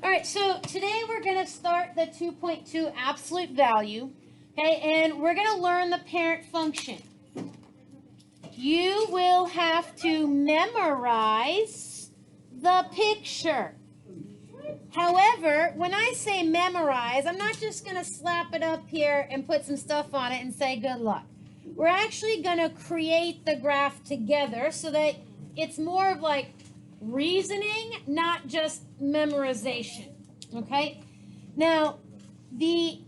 All right, so today we're going to start the 2.2 absolute value, okay, and we're going to learn the parent function. You will have to memorize the picture. However, when I say memorize, I'm not just going to slap it up here and put some stuff on it and say good luck. We're actually going to create the graph together so that it's more of like reasoning, not just memorization. Okay? Now, the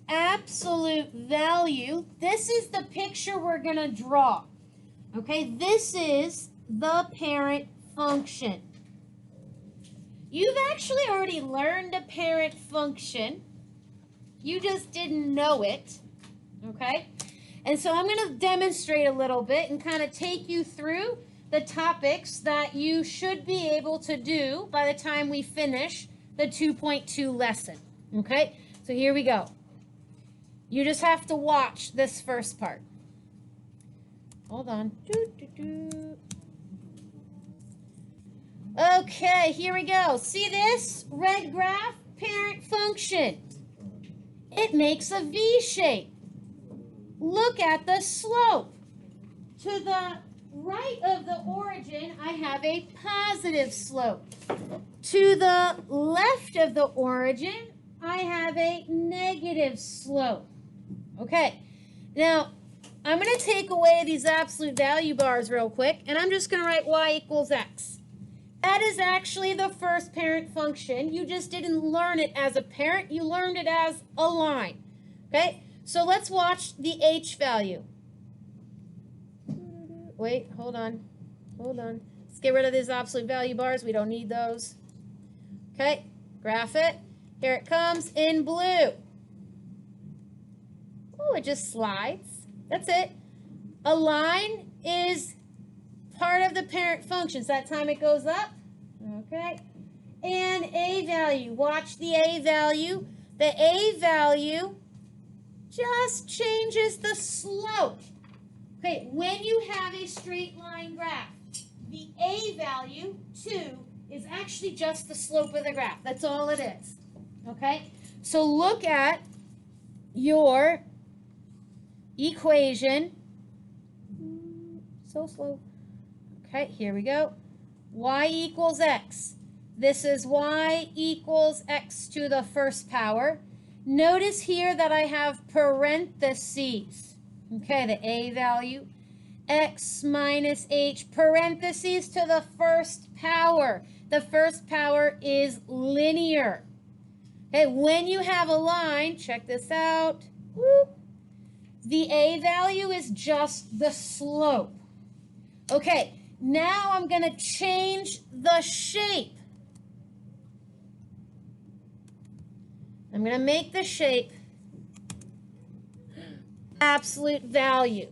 absolute value, this is the picture we're going to draw. Okay? This is the parent function. You've actually already learned a parent function. You just didn't know it. Okay? And so I'm going to demonstrate a little bit and kind of take you through the topics that you should be able to do by the time we finish the 2.2 lesson. Okay? So here we go. You just have to watch this first part. Hold on. Okay, here we go. See this red graph? Parent function. It makes a V shape. Look at the slope. To the right of the origin, I have a positive slope. To the left of the origin, I have a negative slope. Okay, now I'm going to take away these absolute value bars real quick, and I'm just going to write y equals x. That is actually the first parent function. You just didn't learn it as a parent. You learned it as a line. Okay, so let's watch the h value. Wait, hold on. Let's get rid of these absolute value bars. We don't need those. Okay, graph it. Here it comes in blue. Oh, it just slides. That's it. A line is part of the parent function. So that time it goes up. Okay. And a value. Watch the a value. The a value just changes the slope. Okay, when you have a straight line graph, the a value, 2, is actually just the slope of the graph. That's all it is. Okay? So look at your equation. So slow. Okay, here we go. Y equals x. This is y equals x to the first power. Notice here that I have parentheses. Okay, the a value, x minus h, parentheses to the first power. The first power is linear. Okay, when you have a line, check this out. Whoop, the a value is just the slope. Okay, now I'm going to change the shape. I'm going to make the shape absolute value.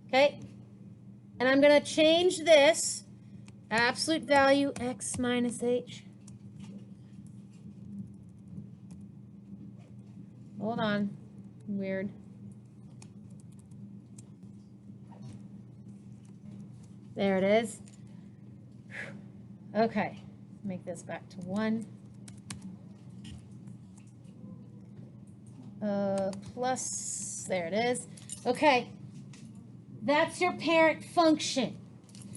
Okay? And I'm going to change this absolute value x minus h. Hold on. Weird. There it is. Okay. Make this back to 1. Plus, there it is. Okay, that's your parent function.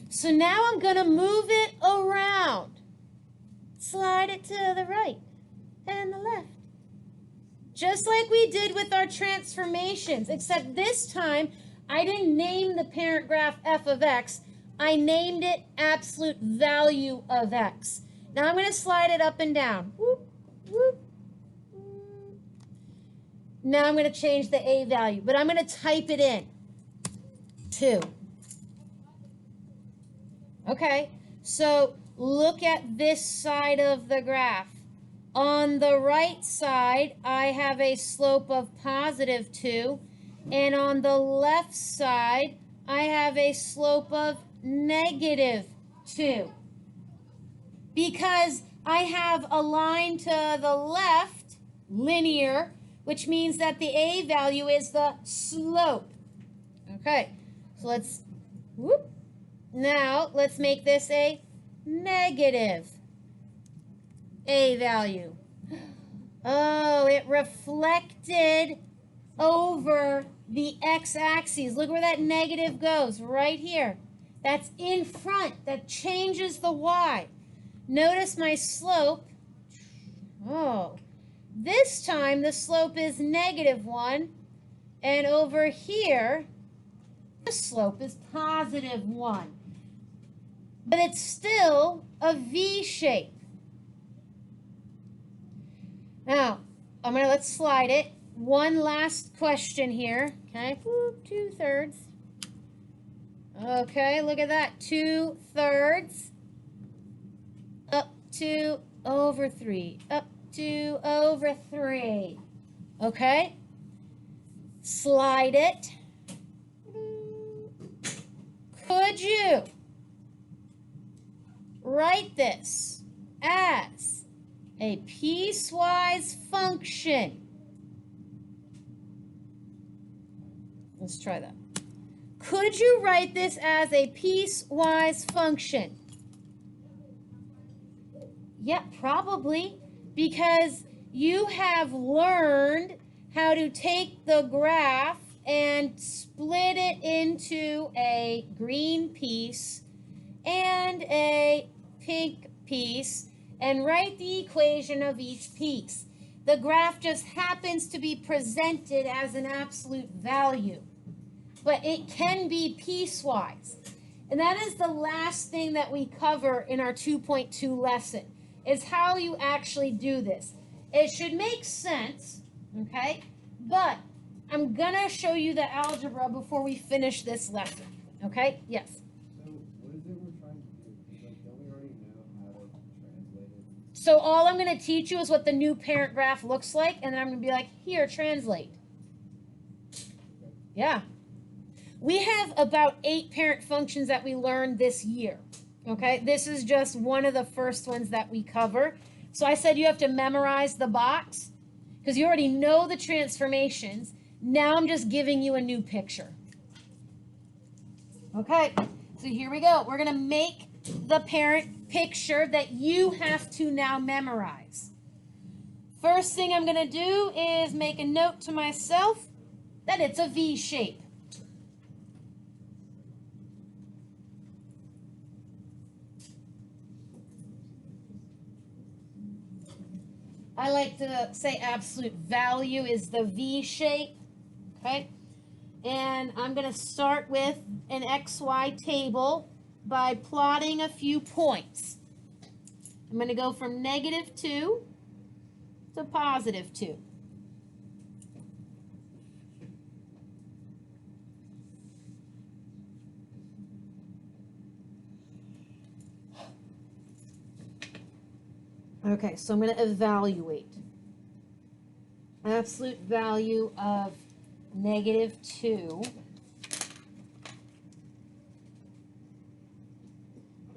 So now I'm going to move it around. Slide it to the right and the left. Just like we did with our transformations, except this time I didn't name the parent graph f of x. I named it absolute value of x. Now I'm going to slide it up and down. Whoop, whoop. Now I'm going to change the a value, but I'm going to type it in. 2. Okay, so look at this side of the graph. On the right side, I have a slope of positive 2, and on the left side, I have a slope of negative 2. Because I have a line to the left, linear, which means that the a value is the slope. Okay, so let's, whoop. Now let's make this a negative. A value. Oh, it reflected over the x-axis. Look where that negative goes, right here. That's in front. That changes the y. Notice my slope. Oh, this time the slope is -1. And over here, the slope is +1. But it's still a V shape. Now, let's slide it. One last question here. Okay, 2/3. Okay, look at that. 2/3 up to over 3. Up to over 3. Okay? Slide it. Could you write this as a piecewise function? Let's try that. Could you write this as a piecewise function? Yeah, probably, because you have learned how to take the graph and split it into a green piece and a pink piece and write the equation of each piece. The graph just happens to be presented as an absolute value, but it can be piecewise. And that is the last thing that we cover in our 2.2 lesson, is how you actually do this. It should make sense, okay? But I'm gonna show you the algebra before we finish this lesson, okay? Yes? So what is it we're trying to do? Because don't we already know how to translate it? So all I'm gonna teach you is what the new parent graph looks like, and then I'm gonna be like, here, translate. Yeah. We have about 8 parent functions that we learned this year, okay? This is just one of the first ones that we cover. So I said you have to memorize the box because you already know the transformations. Now I'm just giving you a new picture. Okay, so here we go. We're going to make the parent picture that you have to now memorize. First thing I'm going to do is make a note to myself that it's a V shape. I like to say absolute value is the V shape, okay? And I'm going to start with an XY table by plotting a few points. I'm going to go from -2 to +2. Okay, so I'm going to evaluate. Absolute value of -2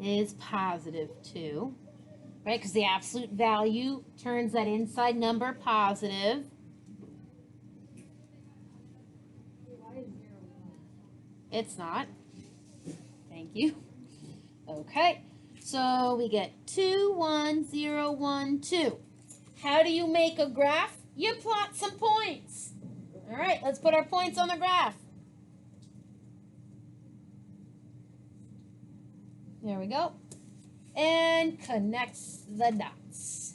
is +2, right? Because the absolute value turns that inside number positive. It's not. Thank you. Okay. So we get 2, 1, 0, 1, 2. How do you make a graph? You plot some points. All right, let's put our points on the graph. There we go. And connect the dots.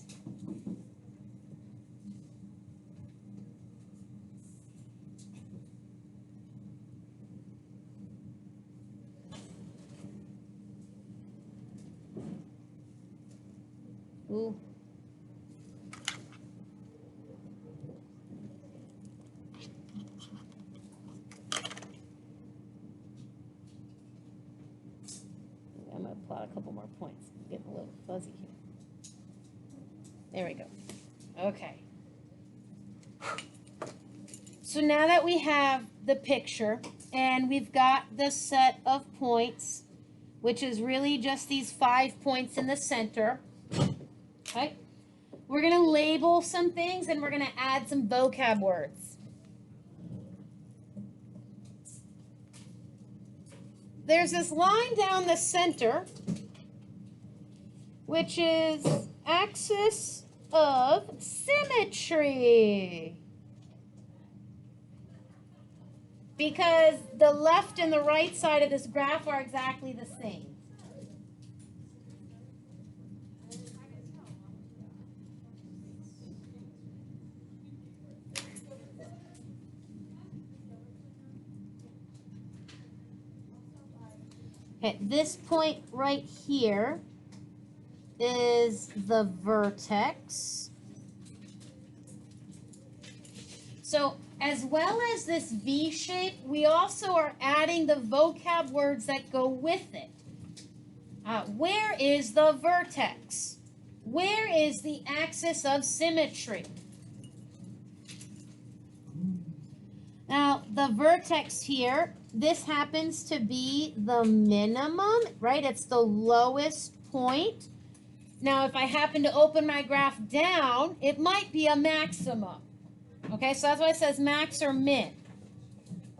Ooh. I'm going to plot a couple more points. I'm getting a little fuzzy here. There we go. Okay. So now that we have the picture and we've got the set of points, which is really just these 5 points in the center, okay, we're going to label some things and we're going to add some vocab words. There's this line down the center, which is axis of symmetry. Because the left and the right side of this graph are exactly the same. Okay, this point right here is the vertex. So as well as this V shape, we also are adding the vocab words that go with it. Where is the vertex? Where is the axis of symmetry? Now, the vertex here, this happens to be the minimum, right? It's the lowest point. Now, if I happen to open my graph down, it might be a maximum. Okay, so that's why it says max or min.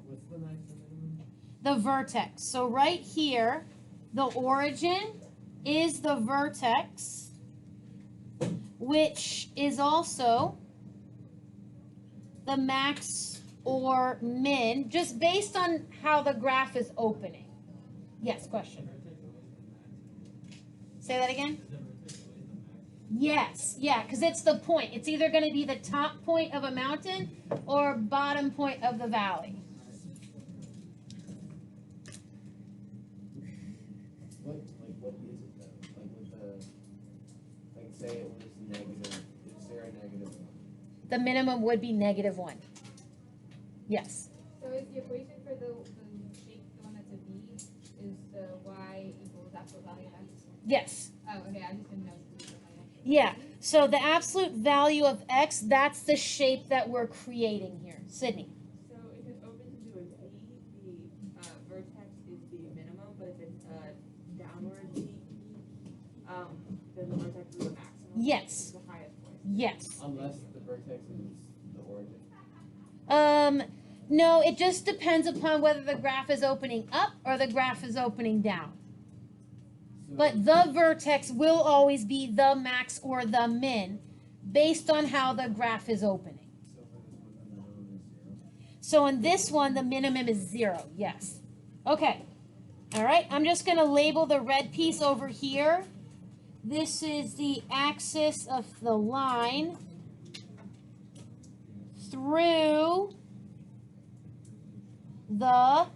What's the max and minimum? The vertex. So right here, the origin is the vertex, which is also the max or min, just based on how the graph is opening. Yes, question. Say that again? Yes, yeah, because it's the point. It's either going to be the top point of a mountain or bottom point of the valley. What is it though? Like with the, like say it was negative, is there a negative one? The minimum would be -1. Yes. So is the equation for the shape, the one that's a V, is the y equals absolute value of x? Yes. Oh, okay, I just didn't know. Yeah. So the absolute value of x, that's the shape that we're creating here. Sydney. So if it opens into a V, the vertex is the minimum, but if it's a downward V, then the vertex is the maximum. Yes. It's the highest point. Yes. Unless the vertex is the origin. No, it just depends upon whether the graph is opening up or the graph is opening down. So, But the vertex will always be the max or the min based on how the graph is opening. so for this one, the minimum is 0. So in this one, the minimum is 0. Yes. Okay. All right. I'm just going to label the red piece over here. This is the axis of the line through the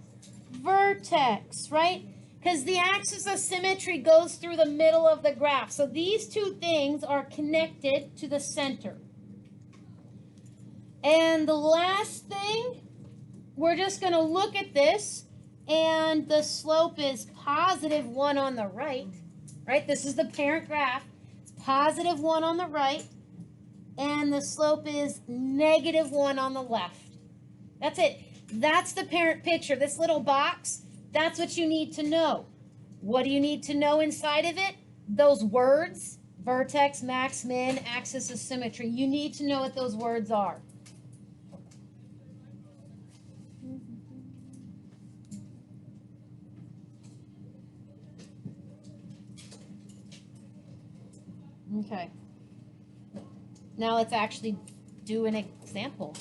vertex, right? Because the axis of symmetry goes through the middle of the graph. So these two things are connected to the center. And the last thing, we're just going to look at this, and the slope is +1 on the right, right? This is the parent graph. It's +1 on the right, and the slope is -1 on the left. That's it. That's the parent picture. This little box, that's what you need to know. What do you need to know inside of it? Those words, vertex, max, min, axis of symmetry. You need to know what those words are. Okay. Now let's actually do an example.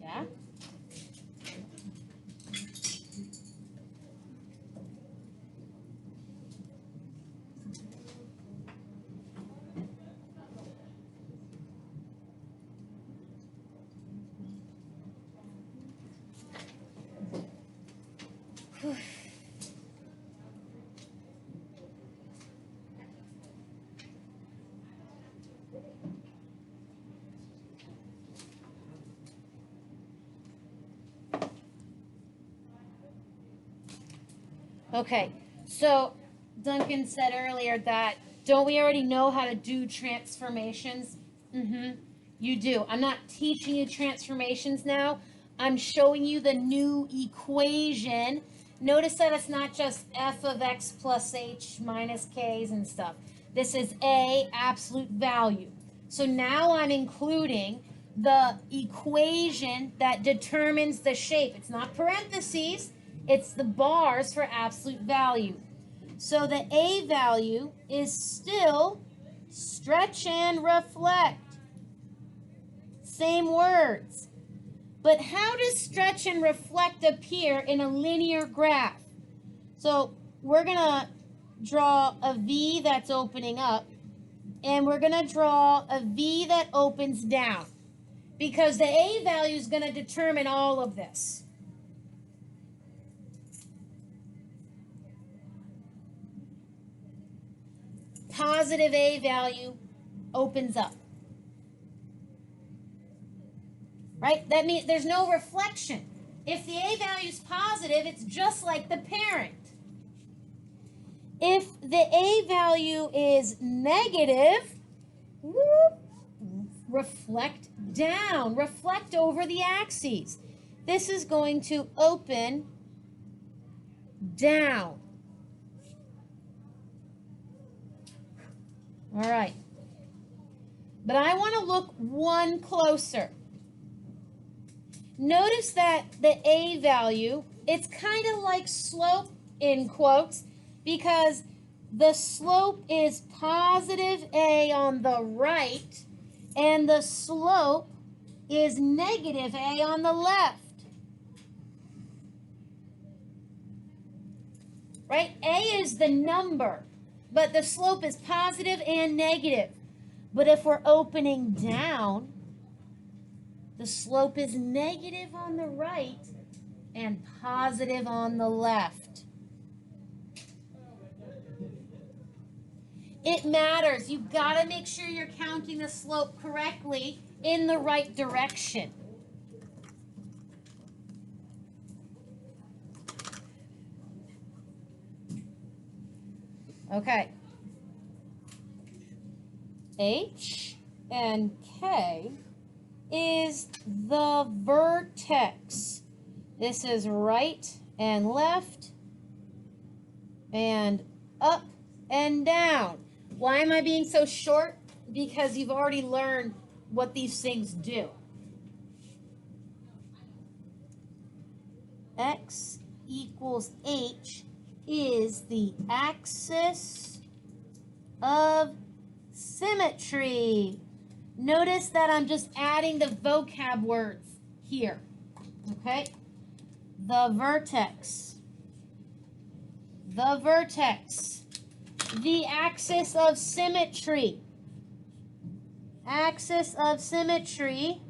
Yeah? Okay, so Duncan said earlier that, don't we already know how to do transformations? You do. I'm not teaching you transformations now. I'm showing you the new equation. Notice that it's not just f of x plus h minus k's and stuff. This is a absolute value. So now I'm including the equation that determines the shape. It's not parentheses. It's the bars for absolute value. So the a value is still Stretch and reflect. Same words. But how does stretch and reflect appear in a linear graph? So we're going to draw a V that's opening up, and we're going to draw a V that opens down, because the A value is going to determine all of this. Positive A value opens up. Right? That means there's no reflection. If the A value is positive, it's just like the parent. If the A value is negative, whoop, reflect down, reflect over the axes. This is going to open down. All right. But I want to look one closer. Notice that the A value, it's kind of like slope in quotes, because the slope is positive A on the right, and the slope is negative A on the left. Right? A is the number, but the slope is positive and negative. But if we're opening down, the slope is negative on the right and positive on the left. It matters. You've got to make sure you're counting the slope correctly in the right direction. Okay. H and K is the vertex. This is right and left and up and down. Why am I being so short? Because you've already learned what these things do. X equals H is the axis of symmetry. Notice that I'm just adding the vocab words here. Okay? The vertex. The vertex. The axis of symmetry. Axis of symmetry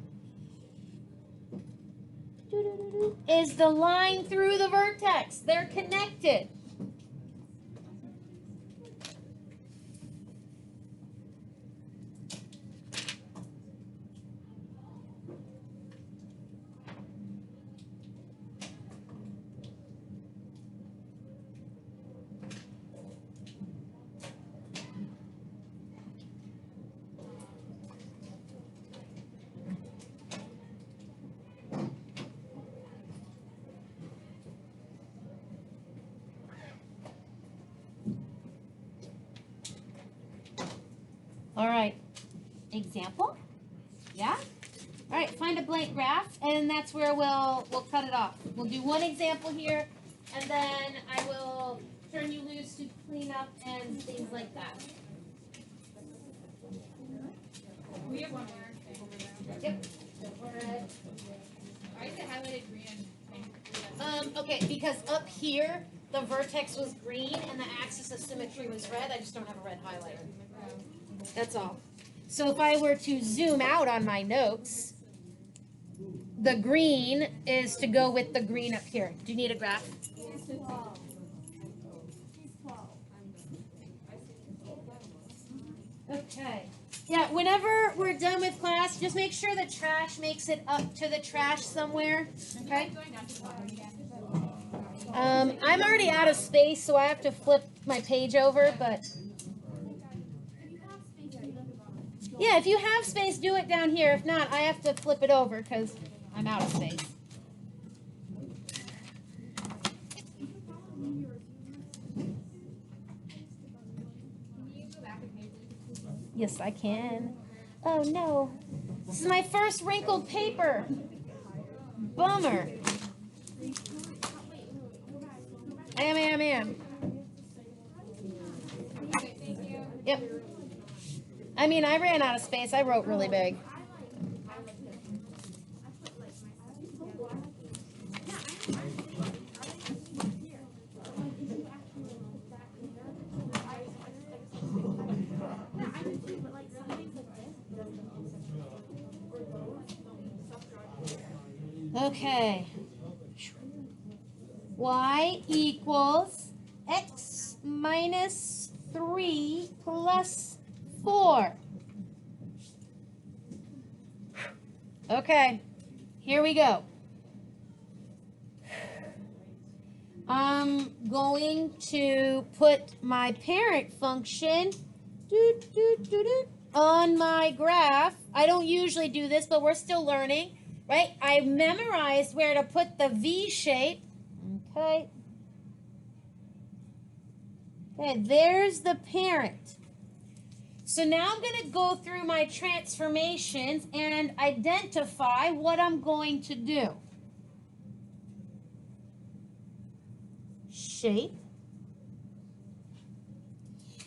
is the line through the vertex. They're connected. All right, example, yeah? All right, find a blank graph, and that's where we'll cut it off. We'll do one example here, and then I will turn you loose to clean up and things like that. We have one more thing over there. Yep. Why is it highlighted green and pink? Okay, because up here, the vertex was green and the axis of symmetry was red. I just don't have a red highlighter. That's all. So if I were to zoom out on my notes, the green is to go with the green up here. Do you need a graph? Okay. Yeah, whenever we're done with class, just make sure the trash makes it up to the trash somewhere. Okay? I'm already out of space, so I have to flip my page over, but yeah, if you have space, do it down here. If not, I have to flip it over because I'm out of space. Yes, I can. Oh, no. This is my first wrinkled paper. Bummer. I am. Okay, thank you. Yep. I mean, I ran out of space. I wrote really big. Okay. Y equals x minus 3 plus 4. Okay, here we go. I'm going to put my parent function on my graph. I don't usually do this, but we're still learning, right? I memorized where to put the V shape. Okay. Okay, there's the parent. So now I'm going to go through my transformations and identify what I'm going to do. Shape.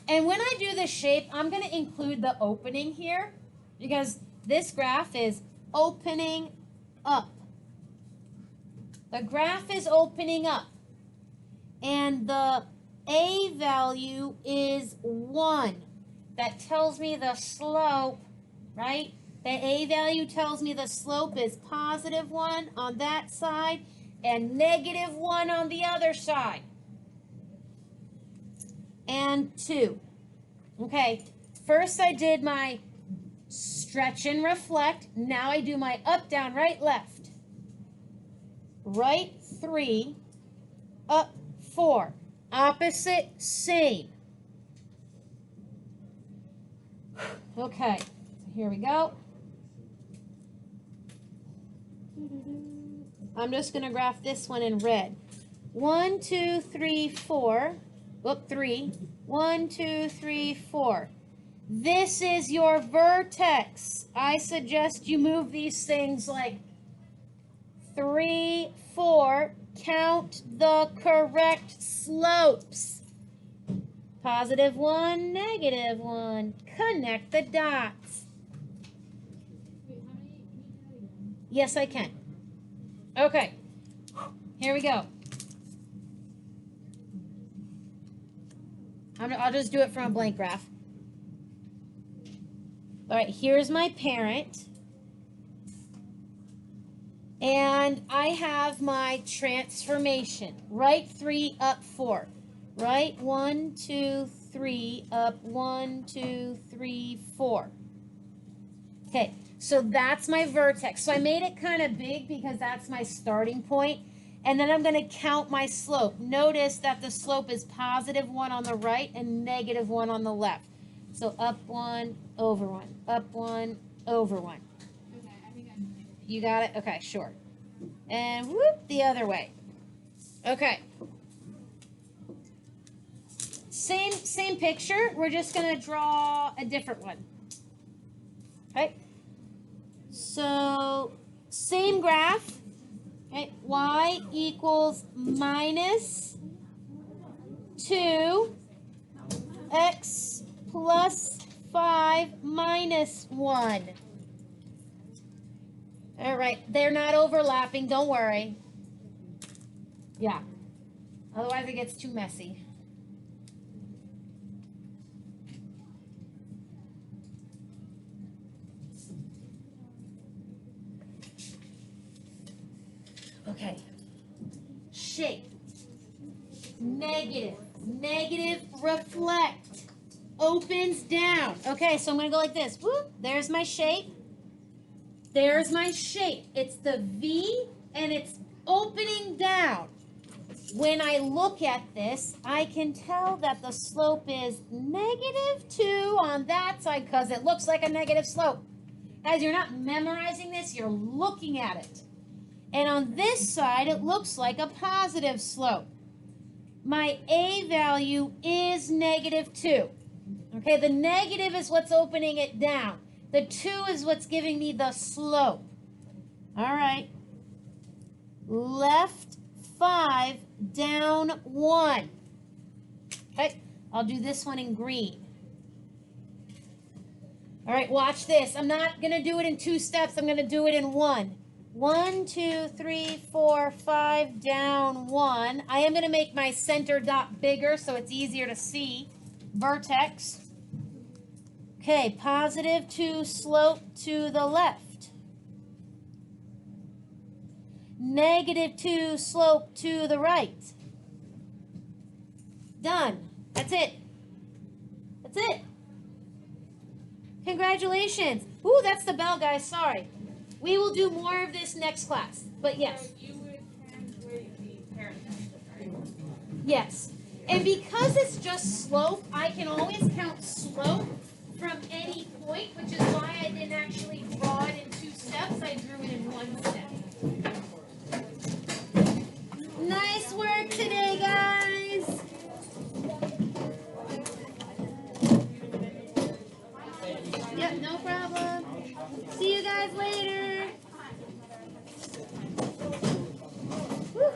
And when I do the shape, I'm going to include the opening here because this graph is opening up. The graph is opening up. And the A value is 1. That tells me the slope, right? The A value tells me the slope is positive 1 on that side and negative 1 on the other side. And 2. Okay, first I did my stretch and reflect. Now I do my up, down, right, left. Right 3, up 4. Opposite, same. Okay, so here we go. I'm just going to graph this one in red. 1, 2, 3, 4. Whoop, 3. 1, 2, 3, 4. This is your vertex. I suggest you move these things like 3, 4. Count the correct slopes. Positive 1, negative 1. Connect the dots. Wait, how many? Can you do that again? Yes, I can. Okay. Here we go. I'll just do it from a blank graph. All right, here's my parent. And I have my transformation. Right 3, up 4. Right 1, 2, 3, up 1, 2, 3, 4. Okay, so that's my vertex. So I made it kind of big because that's my starting point. And then I'm going to count my slope. Notice that the slope is positive 1 on the right and negative 1 on the left. So up 1, over 1, up 1, over 1. Okay, I think I'm. You got it? Okay, sure. And whoop, the other way. Okay. Same picture. We're just going to draw a different one. Okay. So, same graph. Okay, y equals minus 2 x plus 5 minus 1. All right, they're not overlapping, don't worry. Yeah, otherwise it gets too messy. Okay, shape, negative, negative, reflect, opens down. Okay, so I'm gonna go like this. Whoop, there's my shape. There's my shape. It's the V and it's opening down. When I look at this, I can tell that the slope is negative 2 on that side because it looks like a negative slope. Guys, you're not memorizing this, you're looking at it. And on this side, it looks like a positive slope. My A value is negative 2. Okay, the negative is what's opening it down. The 2 is what's giving me the slope. All right. Left 5, down 1. Okay, I'll do this one in green. All right, watch this. I'm not going to do it in 2 steps. I'm going to do it in 1. 1, 2, 3, 4, 5, down 1. I am going to make my center dot bigger so it's easier to see. Vertex. Okay, positive 2, slope to the left. Negative 2, slope to the right. Done. That's it. That's it. Congratulations. Ooh, that's the bell, guys. Sorry. We will do more of this next class. But yes. So you would translate the parent test, right? Yes. And because it's just slope, I can always count slope from any point, which is why I didn't actually draw it in 2 steps. I drew it in 1 step. Nice work today, guys. Yep, no problem. See you guys later. Woo.